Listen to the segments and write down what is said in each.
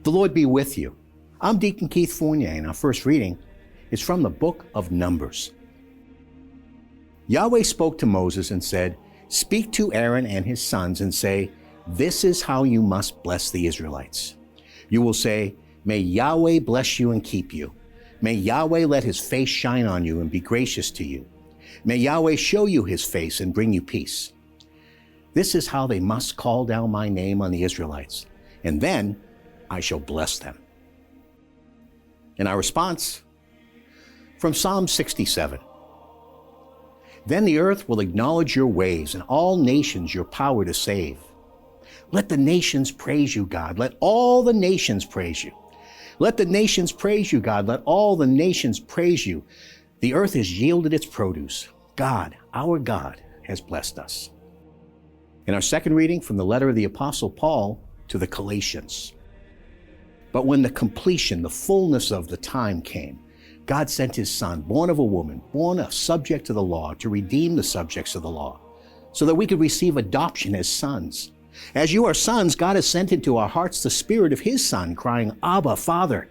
The Lord be with you. I'm Deacon Keith Fournier, and our first reading is from the book of Numbers. Yahweh spoke to Moses and said, "Speak to Aaron and his sons and say, this is how you must bless the Israelites. You will say, may Yahweh bless you and keep you. May Yahweh let his face shine on you and be gracious to you. May Yahweh show you his face and bring you peace. This is how they must call down my name on the Israelites, and then I shall bless them." In our response, from Psalm 67. Then the earth will acknowledge your ways, and all nations your power to save. Let the nations praise you, God. Let all the nations praise you. Let the nations praise you, God. Let all the nations praise you. The earth has yielded its produce. God, our God, has blessed us. In our second reading from the letter of the Apostle Paul to the Galatians. But when the completion, the fullness of the time came, God sent his Son, born of a woman, born a subject to the law, to redeem the subjects of the law, so that we could receive adoption as sons. As you are sons, God has sent into our hearts the Spirit of his Son, crying, Abba, Father.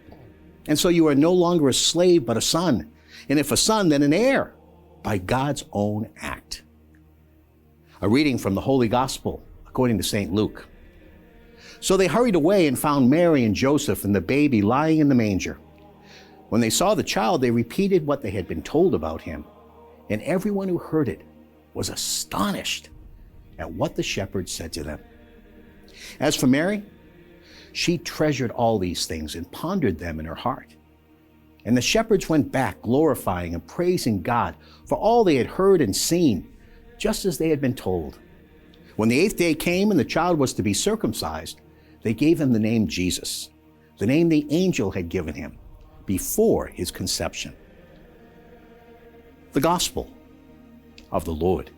And so you are no longer a slave, but a son. And if a son, then an heir, by God's own act. A reading from the Holy Gospel, according to St. Luke. So they hurried away and found Mary and Joseph and the baby lying in the manger. When they saw the child, they repeated what they had been told about him. And everyone who heard it was astonished at what the shepherds said to them. As for Mary, she treasured all these things and pondered them in her heart. And the shepherds went back, glorifying and praising God for all they had heard and seen, just as they had been told. When the 8th day came and the child was to be circumcised, they gave him the name Jesus, the name the angel had given him before his conception. The Gospel of the Lord.